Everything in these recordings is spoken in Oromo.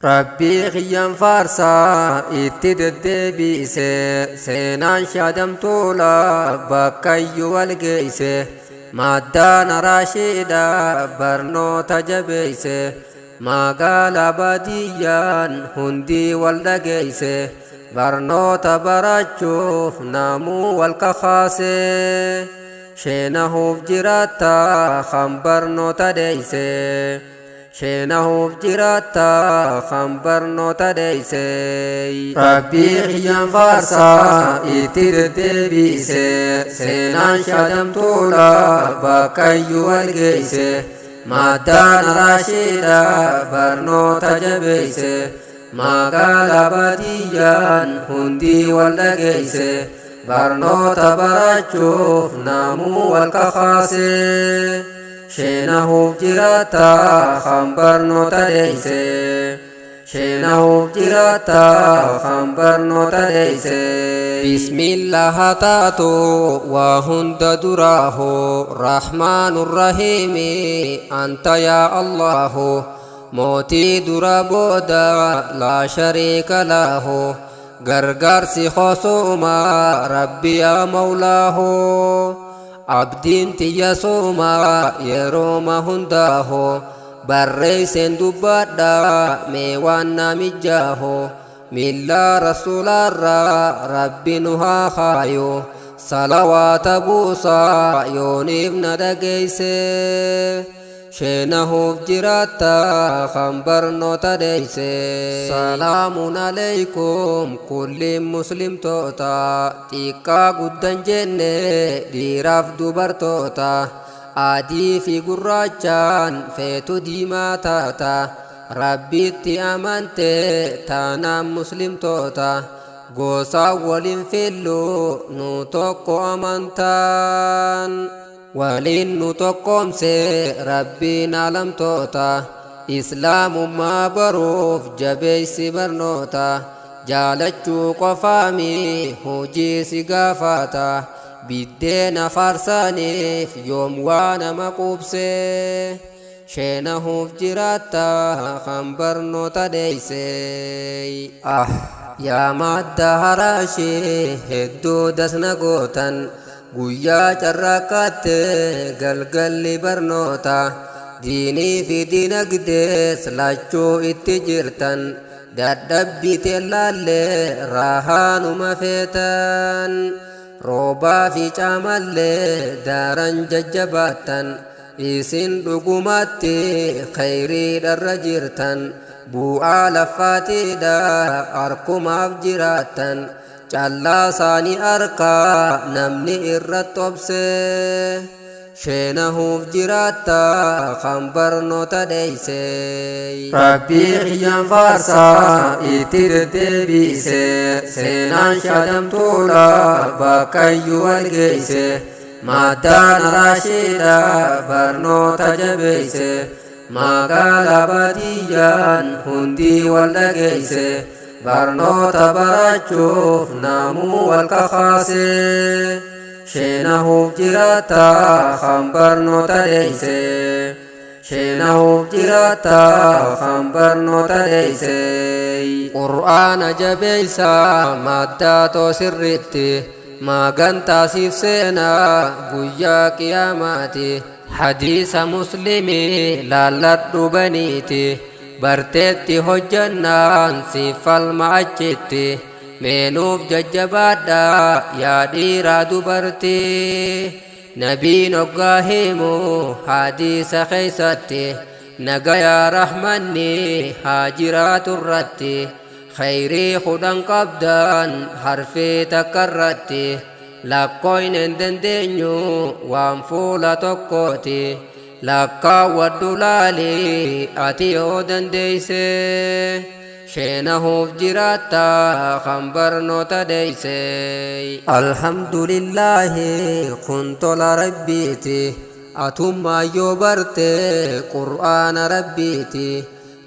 ربي خيام فارسا اتدد بيسه سينان شادم طولا بكي والقيسه مادان راشدا برنو تجبيسه ما قال بديان هندي والدقيسه برنو تبرجوف نامو والكخاسه شينه فجراتا خمبرنو تديسه شينه فجراتا خمبرنو تديسي ربي خيام فارسا اتدد بيسي سينان شادم طولا بكي والقيسي مادان راشدا برنو تجبيسي ما قال بديان هندي والدقيسي برنو تبرجوف نامو والكخاسي شينه فجراتا خمبرنو تديسي شينه فجراتا خمبرنو تديسي بسم الله تاتو وهند دراه رحمن الرحيم أنت يا الله موتي درابودا لا شريك له غرغر خصوما ربي يا مولاه عبدين تيسوما يروما هنداه بريسن دبادا ميوانا مجاهو ملا رسول ربي نها خايو صلوات بوسا يوني ابن دقيسي شينه فجراتا خمبرنو تديسي سلام عليكم كل مسلم توتا تيكا قدن جنة ديراف دوبر توتا آدي في قراجان فيتو ديما تاتا ربي تي أمانت تانا مسلم توتا قوسا ولين فيلو نوتوكو أمانتان ولين نتقوم سي ربي نعلم توتا إسلام ما بروف جبيس برنوتا جالچو قفامي هجي سقافاتا بدينا فرساني في يوم وانا مقوبسي شينه فجراتا خمبرنو تديسي يا مادة هراشي هدو دسنا قوتن guyyaa carraaqaatti galgalli barnoota diinii fi diinagdees laachuu itti jirtan dadhabbiite laallee raahaanuma feetan roobaa fi caamallee daaran jajjabaattan isin dhugumatti khayriidharra jirtan bu'aa laffaatiidha arkumaaf jiraattan callaa saanii arkaa namni irratti obse sheenahuuf jiraatta kan barnoota dheeyse rabbii xiyyaan faarsaa itti deddeebise seenaan shaadamtuudha bakkayyuu walgeeyse maaddaan araashiidha barnoota jabeeyse magaalaa baadiyyaan hundii wal dhageeyse barnoota barachuuf namuu wal kakaase sheenahuuf jiraata kan barnoota dheeyse sheenahuuf jiraata kan barnoota dheeyse qur'aana jabeeysa maddaatoo sirritti maagantaasiif seenaa guyyaa qiyaamaati hadiisa muslimii laalladhu baniiti barteetti hojjannaan si falma achitti meenuuf jajjabaadha yaa dhiiraa dubartii nabiin oggaa himu hadiisa keeysatti nagayaa rahmanni haa jiraatu irratti khayrii kudhan qabdan harfii takka irratti lakkooyn hin dandeenyu waan fuula tokkooti lakkaawwadhu laali ati yoo dandeeyse sheenahuuf jiraatta kan barnoota dheeyse alhamdulillaahi kun tola rabbiiti atummaa yoo barte qur'aana rabbiiti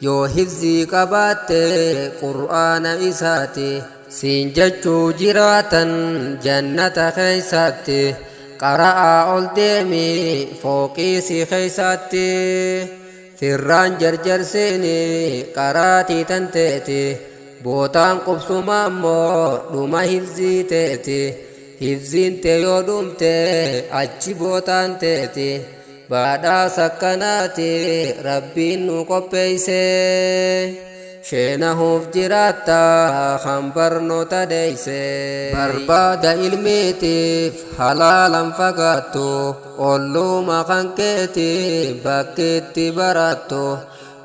yoo hifzii qabaatte qur'aana isaati siin jechuu jiraatan jannata keeysatti qara'aa ol deemi fooqii si keeysatti firraan jarjarseeni qaraatii tan teeti bootaan qubsuma ammoo dhuma hifzii teeti hifziin tee yoo dhumte achi bootaan teeti baadhaas akkanaati rabbiin nu qopheeyse sheenahuuf jiraatta kan barnoota deeyse barbaada ilmiitiif halaalan fagaattu olluma kan keeti bakkeetti barattu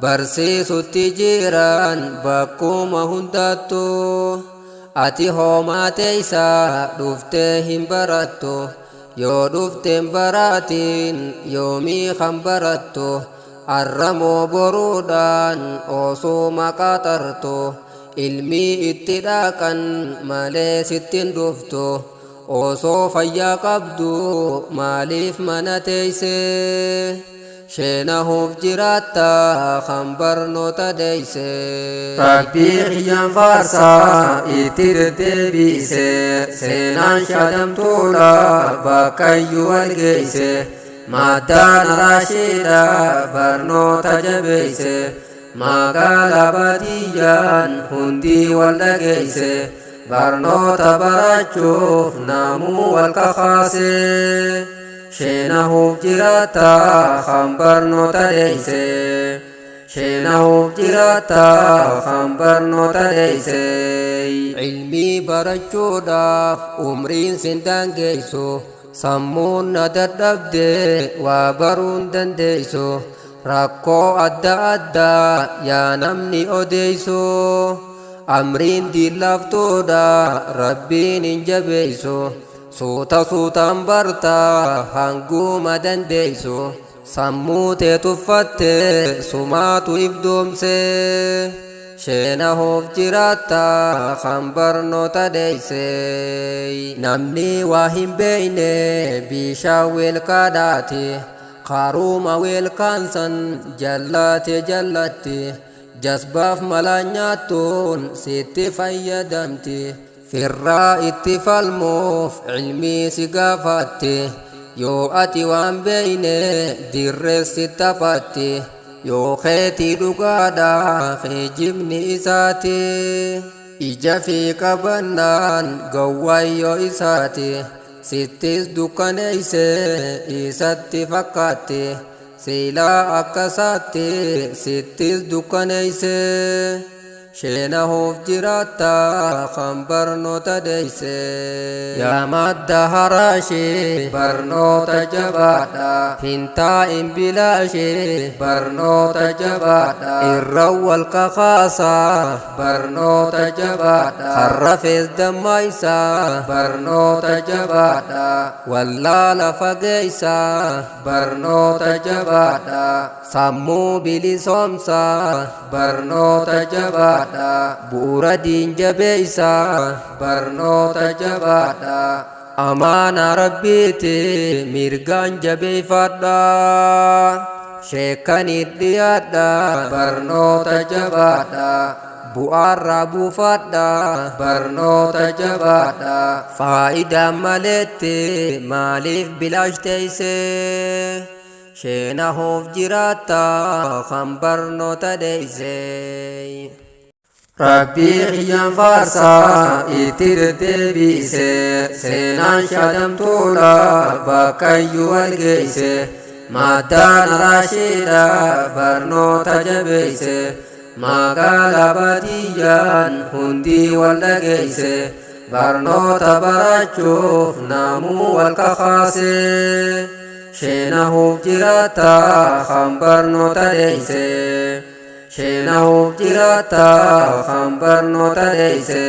barsiisutti jiran bakkuma hundattu ati hoomaa teeysa dhuftee hin barattu yoo dhufteen baraatiin yoomii kan barattu arramoo boruudhaan osuma qaxartu ilmii itti dhaqan malee sittin dhuftu osoo fayyaa qabdu maaliif mana teeyse sheenahuuf jiraatta kan barnoota deeyse rabbii xiyyaan faarsaa itti deddeebiise seenaan shadamtuudha bakkayyuu walgeeyse maddaan raashiidha barnoota jabeeyse magaalaa baadiyyaan hundii wal dhageeyse barnoota barachuuf namuu wal kakaase sheenahuuf jiraatta kan barnoota deeyse sheenahuuf jiraatta kan barnoota deeyse ilmii barachuudhaaf umriin sin daangeeysu sammuun na dadhabde waa baruun dandeeysu rakkoo adda addaa yaa namni odeeysu amriin diinlaaftuudha rabbiin hin jabeeysu suuta suutaan barta hanguma dandeeysu sammuu tee tuffatte sumaatu ifdoomse sheenahuuf jiraatta kan barnoota deeyse namni waa hin beeyne bishaan weelkaadhaati qaruuma weelkaansan jallate jallatti jasbaaf malaa nyaattuun sitti fayyadamti firraa itti falmuuf ilmii si gaafatti yoo ati waan beeyne dirreessi taphatti yoo keetii dhugaadha kijibni isaati ija fi qabannaan gowwayyoo isaati sittis dukkaneeyse isatti fakkaatti silaa akkasaatti sittis dukkaneeyse sheenahuuf jiraatta kan barnoota deeyse yaa madda haraashee barnoota jabaadha hin taa'in bilaashee barnoota jabaadha irra wal kakaasaa barnoota jabaadha harrafees dammaysaa barnoota jabaadha wallaala fageeysaa barnoota jabaadha sammuu bilisoomsaa barnoota jabaadha bu'uura diin jabeeysaa barnoota jabaadha amaana rabbiiti mirgaan jabeeyfadha sheekaniit dhiyaadha barnoota jabaadha bu'aarraa buufadha barnoota jabaadha faayidaan maleetti maaliif bilaash teeyse sheenahuuf jiraatta kan barnoota deeyse rabbii xiyyaan faarsaa itti deddeebiise seenaan shadamtuudha bakkayyuu walgeeyse maddaan raashiidha barnoota jabeeyse magaalaa baadiyyaan hundii wal dhageeyse barnoota barachuuf namuu wal kakaase sheenahuuf jiraatta kan barnoota deeyse sheenahuuf jiraatta kan barnoota deeyse